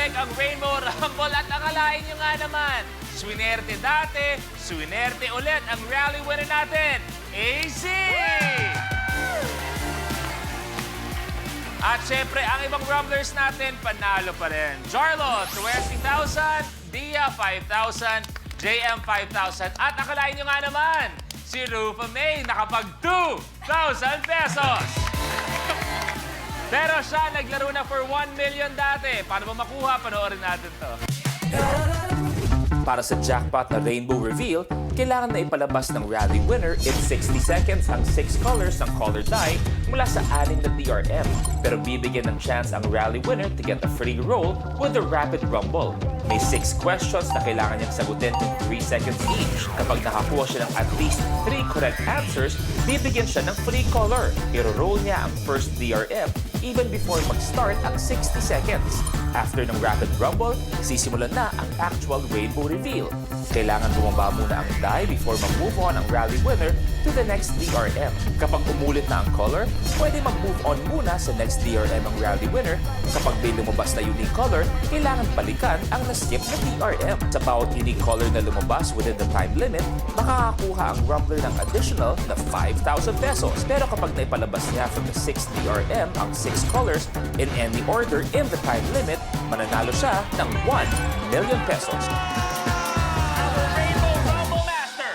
bumalik ang Rainbow Rumble at akalain nyo nga naman, swinerte dati, swinerte ulit ang rally winner natin, AC! At syempre, ang ibang rumblers natin, panalo pa rin. Jarlo, 20,000, Dia, 5,000, JM, 5,000. At akalain nyo nga naman, si Rufa May nakapag 2,000 pesos. Pero siya naglaro na for 1 million dati. Paano ba makuha? Panoorin natin to. Para sa jackpot na Rainbow Reveal, kailangan na ipalabas ng rally winner in 60 seconds ang 6 colors ng color die mula sa 6 na DRM. Pero bibigyan ng chance ang rally winner to get a free roll with the Rapid Rumble. May 6 questions na kailangan niyang sagutin in 3 seconds each. Kapag nakakuha siya ng at least 3 correct answers, bibigyan siya ng free color. Iro-roll niya ang first DRM even before mag-start ang 60 seconds. After ng Rapid Rumble, sisimulan na ang actual Rainbow Reveal. Kailangan bumaba muna ang die before mag-move on ang rally winner to the next DRM. Kapag umulit na ang color, pwede mag-move on muna sa next DRM ang rally winner. Kapag may lumabas na unique color, kailangan balikan ang na-skip na DRM. Sa bawat unique color na lumabas within the time limit, makakakuha ang Rumbler ng additional na 5,000 pesos. Pero kapag naipalabas niya from the 6th DRM ang 6 colors in any order in the time limit, mananalo siya ng 1 million pesos. Our Rainbow Rumble Master!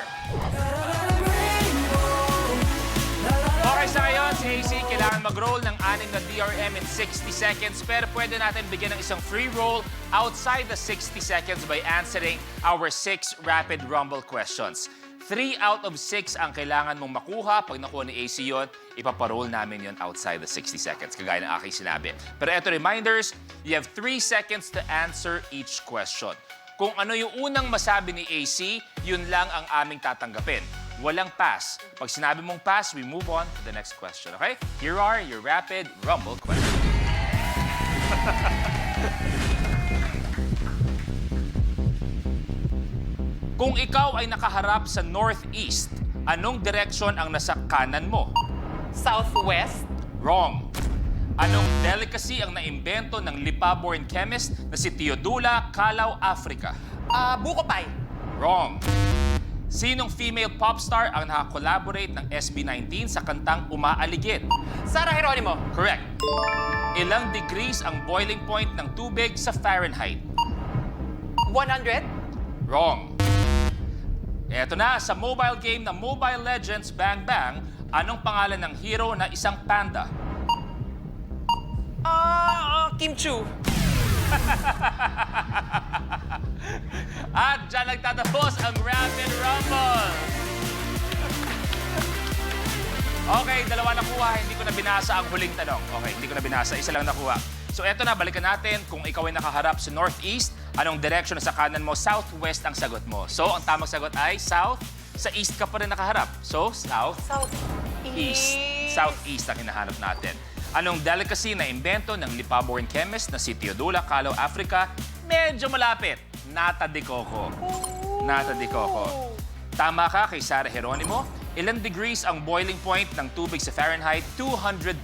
Okay sa ngayon, si AC kailangan mag-roll ng 6 na DRM in 60 seconds pero pwede natin bigyan ng isang free roll outside the 60 seconds by answering our 6 Rapid Rumble questions. 3 out of 6 ang kailangan mong makuha. Pag nakuha ni AC yun, ipaparol namin yun outside the 60 seconds, kagaya ng aking sinabi. Pero eto reminders, you have 3 seconds to answer each question. Kung ano yung unang masabi ni AC, yun lang ang aming tatanggapin. Walang pass. Pag sinabi mong pass, we move on to the next question, okay? Here are your Rapid Rumble questions. Kung ikaw ay nakaharap sa northeast, anong direksyon ang nasa kanan mo? Southwest. Wrong. Anong delicacy ang naimbento ng Lipa-born chemist na si Teodula Calao, Africa? Buko pie. Wrong. Sinong female pop star ang nakakollaborate ng SB19 sa kantang Umaaligid? Sarah Geronimo. Correct. Ilang degrees ang boiling point ng tubig sa Fahrenheit? 100. Wrong. Eto na, sa mobile game na Mobile Legends Bang Bang, anong pangalan ng hero na isang panda? Kim Chu. At dyan nagtatapos ang Rapid Rumble. Okay, dalawa nakuha. Hindi ko na binasa ang huling tanong. Okay, hindi ko na binasa. Isa lang nakuha. So eto na, balikan natin. Kung ikaw ay nakaharap sa northeast, anong direction sa kanan mo? Southwest ang sagot mo. So, ang tamang sagot ay south. Sa east ka pa rin nakaharap. So, southeast. Southeast ang hinahanap natin. Anong delicacy na imbento ng Lipa-born chemist na si Teodula Calao, Africa? Medyo malapit. Nata de coco. Nata de coco. Tama ka kay Sarah Geronimo. Ilang degrees ang boiling point ng tubig sa Fahrenheit? 212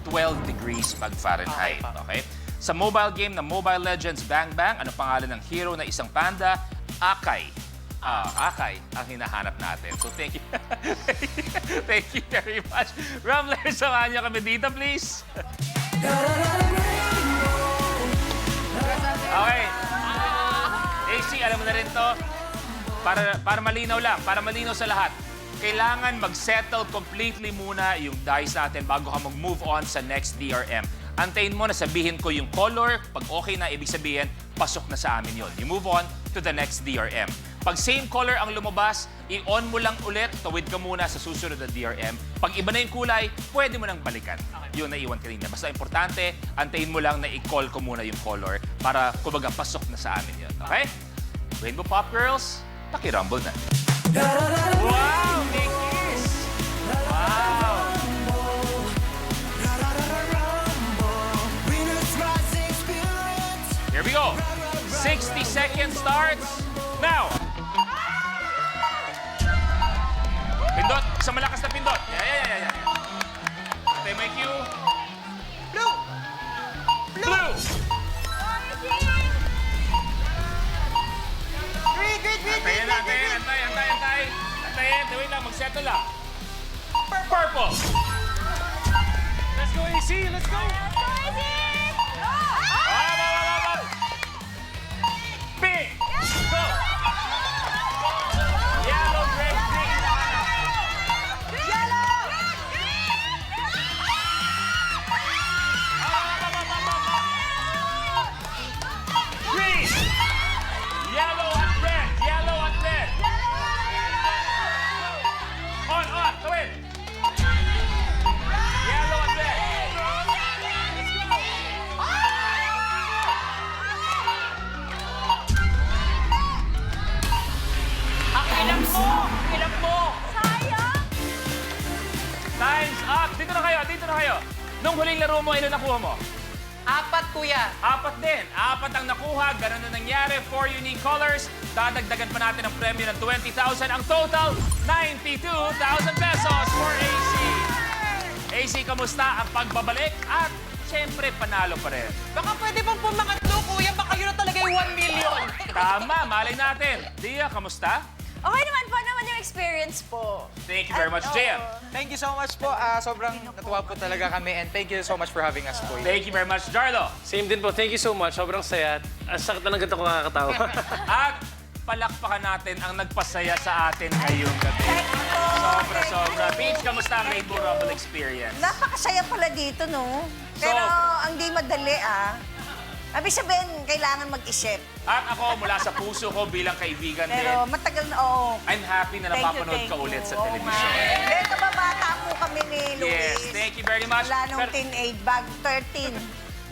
degrees pag Fahrenheit. Okay? Sa mobile game na Mobile Legends Bang Bang, ano pangalan ng hero na isang panda? Akay. Akay ang hinahanap natin. So, thank you. Thank you very much. Rumblers, samahan niyo kami dito, please. Okay. AC, alam mo na rin to. Para malinaw lang, para malinaw sa lahat. Kailangan mag-settle completely muna yung dice natin bago ka mag-move on sa next DRM. Antayin mo na sabihin ko yung color. Pag okay na, ibig sabihin, pasok na sa amin yun. You move on to the next DRM. Pag same color ang lumabas, i-on mo lang ulit, tawid ka muna sa susunod na DRM. Pag iba na yung kulay, pwede mo nang balikan. Yung naiwan kanina. Basta importante, antayin mo lang na i-call ko muna yung color para, kumbaga, pasok na sa amin yun. Okay? Rainbow Pop Girls, paki-rumble na. Wow! Big kiss! Wow! Here we go. 60 seconds starts now. Pindot. Sa malakas na pindot. Yeah. Okay, may cue. Blue. Blue. Antayin natin. Antay. Antayin. Wait lang, mag-settle lang. Purple. Let's go, AC! Let's go! Up. Pink. Go. Yellow, red, green. Green. Yellow at red. On. Tawid. Yellow at red. Ang ilang mo! Time's up. Dito na kayo. Nung huling laro mo, ilan nakuha mo? 4, kuya. 4 din. 4 ang nakuha. Ganun na nangyari. 4 unique colors. Dadagdagan pa natin ang premyo ng 20,000. Ang total, 92,000 pesos for AC. AC, kamusta ang pagbabalik? At syempre, panalo pa rin. Baka pwede bang pumakatlo, kuya? Baka yun na talaga yung 1 million. Tama, malay natin. Dia, kamusta? Okay naman po naman yung experience po. Thank you very much, JM. Thank you so much po. Sobrang natuwa po talaga kami and thank you so much for having us po. Thank you very much, Jarlo. Same din po. Thank you so much. Sobrang saya. Ang sakit na ng ganda ko kakatawa. At palakpakan natin ang nagpasaya sa atin ngayong gabi. Sobra. Peach, kamusta ang Rainbow Rumble experience? Napakasaya pala dito, no? Pero ang di madali, Ibig sabihin, kailangan mag-isip. At ako, mula sa puso ko bilang kaibigan Pero din, matagal na, oo. I'm happy na napapanood ka ulit sa telebisyon. Dahil kababata po kami ni Luis. Yes, thank you very much. Wala nung Pero- teenage, bago 13.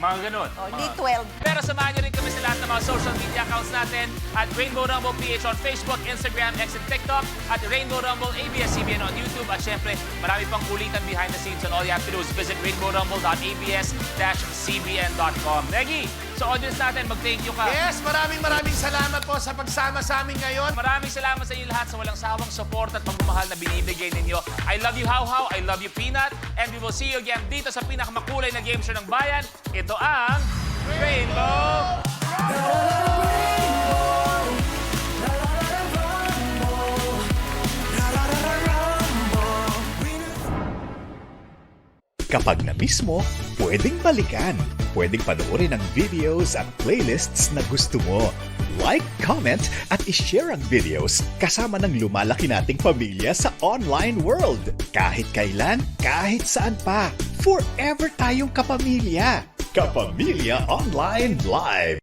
Mga ganun. O, di 12. Pero samahan niyo rin kami sa lahat ng mga social media accounts natin at Rainbow Rumble PH on Facebook, Instagram, X, and TikTok at Rainbow Rumble ABS-CBN on YouTube. At syempre, marami pang kulitan behind the scenes and all you have to do is visit rainbowrumble.abs-cbn.com. Negi, sa audience natin, mag-thank you ka. Yes, maraming salamat po sa pagsama sa amin ngayon. Maraming salamat sa inyo lahat sa walang sawang support at pagmamahal na binibigay ninyo. I love you, How How. I love you, Peanut. And we will see you again dito sa pinakamakulay na game show ng bayan. Ito ang Rainbow Kapag na-miss mo, pwedeng balikan. Pwedeng panoorin ang videos at playlists na gusto mo. Like, comment, at ishare ang videos kasama ng lumalaki nating pamilya sa online world. Kahit kailan, kahit saan pa. Forever tayong kapamilya. Kapamilya Online Live.